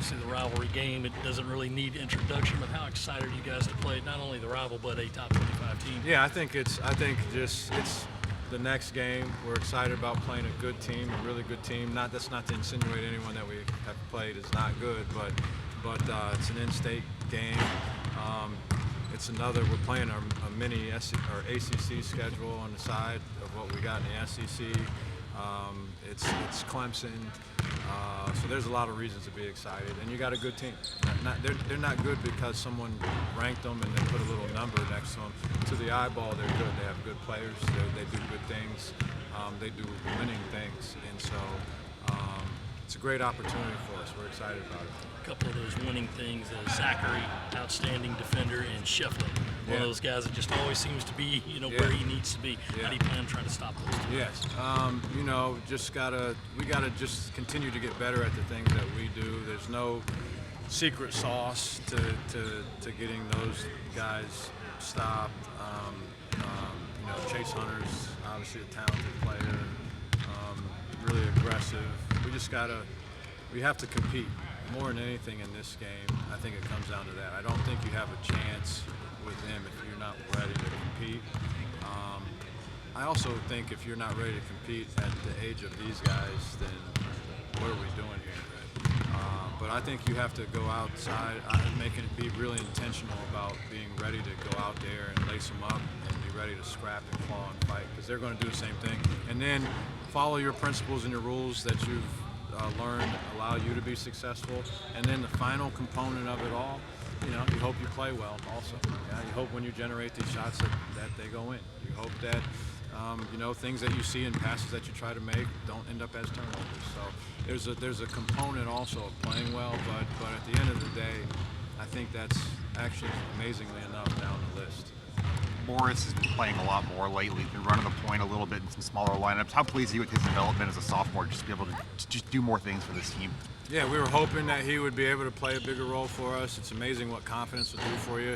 obviously the rivalry game, it doesn't really need introduction, but how excited are you guys to play not only the rival but a top 25 team? Yeah, I think it's the next game. We're excited about playing a good team, a really good team. That's not to insinuate anyone that we have played is not good, but it's an in-state game. It's another. We're playing a mini ACC schedule on the side of what we got in the SEC. It's Clemson, so there's a lot of reasons to be excited. And you got a good team. They're not good because someone ranked them and they put a little number next to them. To the eyeball, they're good. They have good players. They do good things. They do winning things, and so it's a great opportunity for us. We're excited about it. A couple of those winning things, Zachary, outstanding defender, and Shefflin, one of those guys that just always seems to be, where he needs to be. How do you plan on trying to stop those two? Yes, we gotta just continue to get better at the things that we do. There's no secret sauce to getting those guys stopped. Chase Hunter's obviously a talented player, really aggressive. We have to compete. More than anything in this game, I think it comes down to that. I don't think you have a chance with them if you're not ready to compete. I also think if you're not ready to compete at the age of these guys, then what are we doing here? But I think you have to go outside and making it be really intentional about being ready to go out there and lace them up and be ready to scrap and claw and fight, because they're going to do the same thing. And then follow your principles and your rules that you've learned allow you to be successful. And then the final component of it all, you hope you play well also. You hope when you generate these shots that they go in. You hope that things that you see in passes that you try to make don't end up as turnovers. So there's a component also of playing well, but at the end of the day, I think that's actually amazingly enough down the list. Morris has been playing a lot more lately, been running the point a little bit in some smaller lineups. How pleased are you with his development as a sophomore, just to be able to just do more things for this team? Yeah, we were hoping that he would be able to play a bigger role for us. It's amazing what confidence will do for you.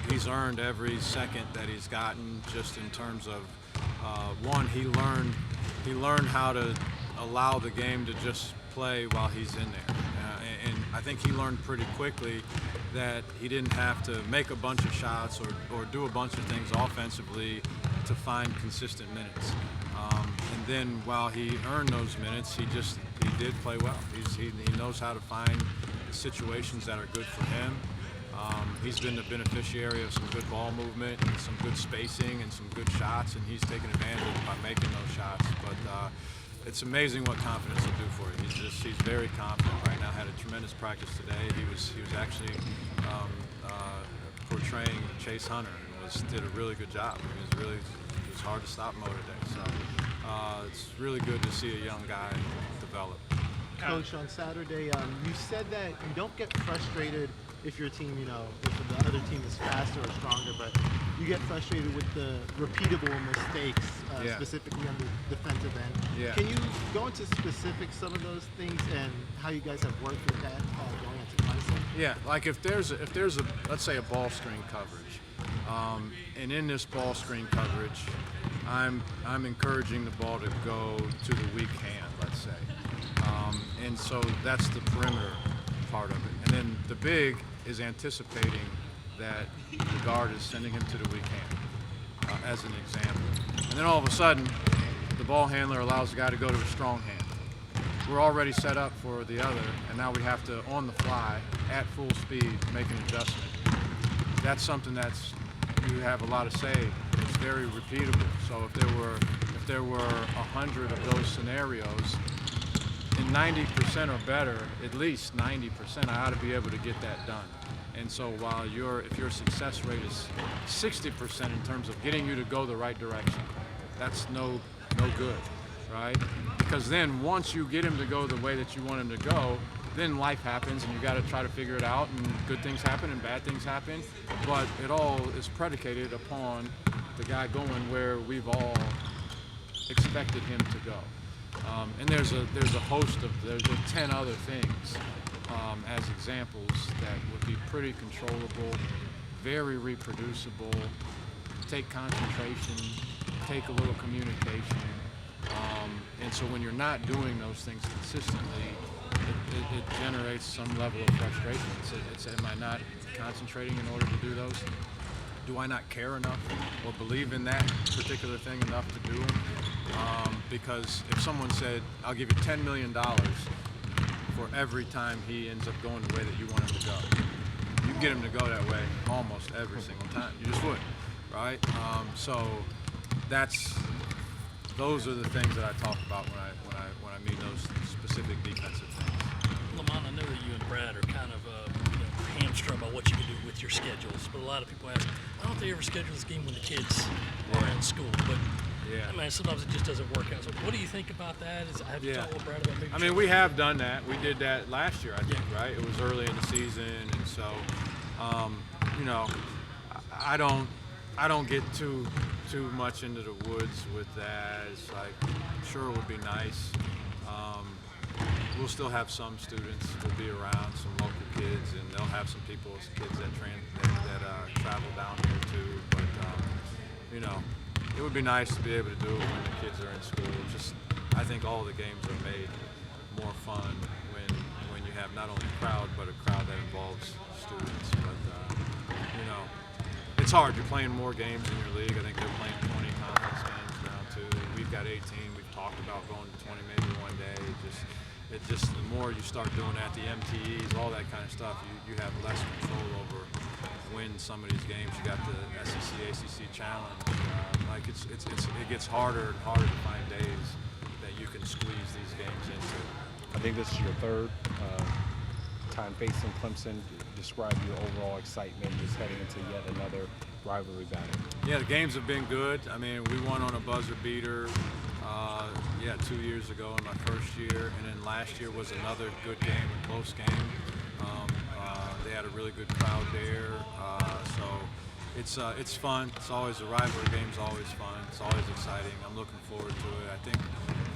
He's earned every second that he's gotten, just in terms of one, he learned how to allow the game to just play while he's in there. And I think he learned pretty quickly that he didn't have to make a bunch of shots or do a bunch of things offensively to find consistent minutes. And then while he earned those minutes, he did play well. He knows how to find situations that are good for him. He's been the beneficiary of some good ball movement and some good spacing and some good shots, and he's taken advantage by making those shots. But it's amazing what confidence will do for you. He's very confident right now. Had a tremendous practice today. He was actually portraying Chase Hunter and did a really good job. It was hard to stop Mo today. So it's really good to see a young guy develop. Coach, on Saturday, you said that you don't get frustrated if your team, if the other team is faster or stronger, but you get frustrated with the repeatable mistakes, specifically on the defensive end. Yeah. Can you go into specifics some of those things and how you guys have worked with that going into Clemson? Yeah, like if there's a let's say a ball screen coverage, and in this ball screen coverage, I'm encouraging the ball to go to the weak hand, let's say, and so that's the perimeter part of it. And then the big is anticipating that the guard is sending him to the weak hand, as an example. And then all of a sudden, the ball handler allows the guy to go to a strong hand. We're already set up for the other, and now we have to, on the fly, at full speed, make an adjustment. That's something you have a lot of say. It's very repeatable. So if there were 100 of those scenarios, in 90% or better, at least 90%, I ought to be able to get that done. And so while if your success rate is 60% in terms of getting you to go the right direction, that's no good, right? Because then once you get him to go the way that you want him to go, then life happens and you got to try to figure it out, and good things happen and bad things happen. But it all is predicated upon the guy going where we've all expected him to go. And there's a 10 other things as examples that would be pretty controllable, very reproducible, take concentration, take a little communication. And so when you're not doing those things consistently, it generates some level of frustration. Am I not concentrating in order to do those? Do I not care enough or believe in that particular thing enough to do them? Because if someone said, I'll give you $10 million for every time he ends up going the way that you want him to go, you get him to go that way almost every single time. You just would, right? So those are the things that I talk about when I mean those specific defensive things. Lamont, I know that you and Brad are kind of hamstrung by what you can do with your schedules, but a lot of people ask, why don't they ever schedule this game when the kids are in school? But I mean, sometimes it just doesn't work out. So what do you think about that? Have you talked with Brad about maybe? I mean, we have done that. We did that last year, I think, right? It was early in the season, and so, you know, I don't get too much into the woods with that. It's like, sure, it would be nice. We'll still have some students will be around, some local kids, and they'll have some kids that travel down here too. But you know, it would be nice to be able to do it when the kids are in school. I think all the games are made more fun when you have not only a crowd, but a crowd that involves students. But you know, it's hard. You're playing more games in your league. I think they're playing 20 conference games now too. We've got 18. We've talked about going to 20 maybe one day. The more you start doing that, the MTEs, all that kind of stuff, you have less control over when some of these games. You got the SEC, ACC challenge. It gets harder and harder to find days that you can squeeze these games into. I think this is your third time facing Clemson. Describe your overall excitement just heading into yet another rivalry battle. Yeah, the games have been good. I mean, we won on a buzzer beater. 2 years ago in my first year, and then last year was another good game, a close game. They had a really good crowd there, so it's fun. It's always a rivalry game's always fun. It's always exciting. I'm looking forward to it. I think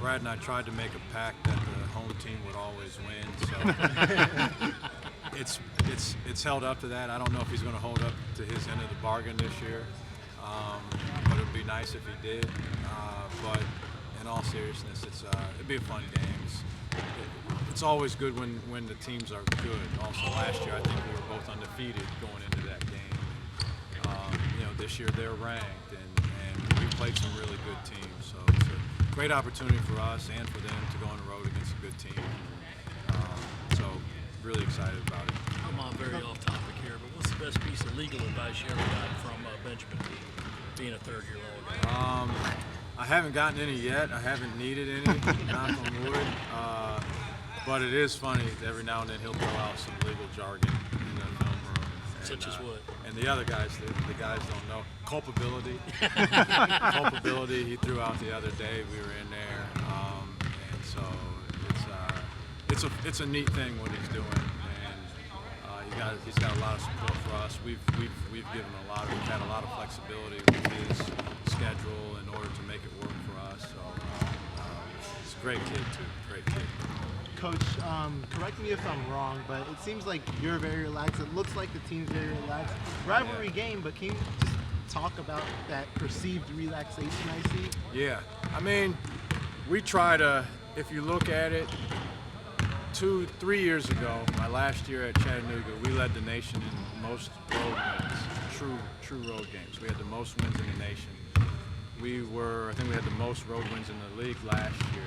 Brad and I tried to make a pact that the home team would always win. So it's held up to that. I don't know if he's going to hold up to his end of the bargain this year, but it'd be nice if he did. But in all seriousness, it'd be a fun game. It's always good when the teams are good. Also, last year I think we were both undefeated going into that game. This year they're ranked, and we played some really good teams. So it's a great opportunity for us and for them to go on the road against a good team. So really excited about it. I'm on very off topic here, but what's the best piece of legal advice you ever got from Benjamin, being a third-year law guy? I haven't gotten any yet. I haven't needed any, knock on wood. But it is funny, every now and then he'll throw out some legal jargon in the film room. Such as what? And the other guys, the guys don't know. Culpability. Culpability he threw out the other day. We were in there. And so it's a neat thing what he's doing. And he's got a lot of support for us. We've given we've had a lot of flexibility with his schedule in order to make it work for us. So he's a great kid too, great kid. Coach, correct me if I'm wrong, but it seems like you're very relaxed. It looks like the team's very relaxed. Rivalry game, but can you just talk about that perceived relaxation I see? Yeah, I mean, we try to, if you look at it, 2-3 years ago, my last year at Chattanooga, we led the nation in most road wins, true road games. We had the most wins in the nation. I think we had the most road wins in the league last year.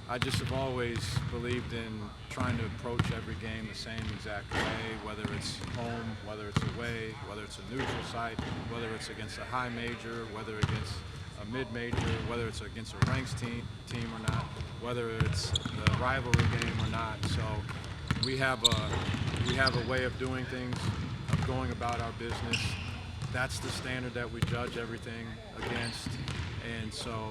I just have always believed in trying to approach every game the same exact way, whether it's home, whether it's away, whether it's a neutral site, whether it's against a high major, whether against a mid-major, whether it's against a ranked team or not, whether it's the rivalry game or not. So we have a way of doing things, of going about our business. That's the standard that we judge everything against. And so,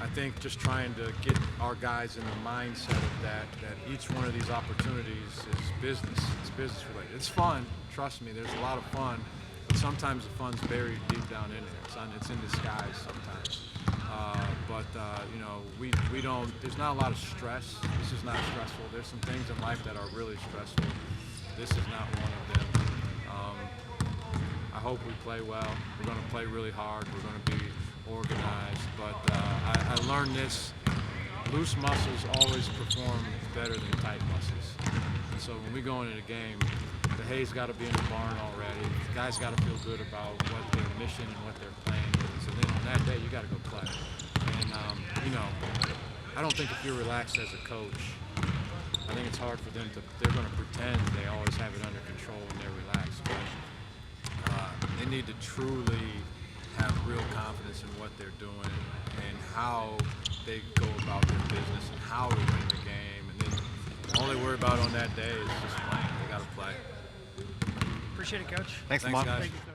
I think just trying to get our guys in the mindset of that each one of these opportunities is business. It's business related. It's fun. Trust me, there's a lot of fun. But sometimes the fun's buried deep down in there. It's in disguise sometimes. We don't, there's not a lot of stress. This is not stressful. There's some things in life that are really stressful. This is not one of them. I hope we play well. We're going to play really hard. We're going to be organized. But I learned this loose muscles always perform better than tight muscles. And so when we go into the game, the hay's got to be in the barn already. The guys got to feel good about what their mission and what their plan is. And then on that day, you got to go play. And, I don't think if you're relaxed as a coach, I think it's hard for them they're going to pretend they always have it under control and they're relaxed. But they need to truly have real confidence in what they're doing and how they go about their business and how to win the game. And then all they worry about on that day is just playing. They got to play. Appreciate it, Coach. Thanks, Thanks, Lamont. guys. Thank you, Coach.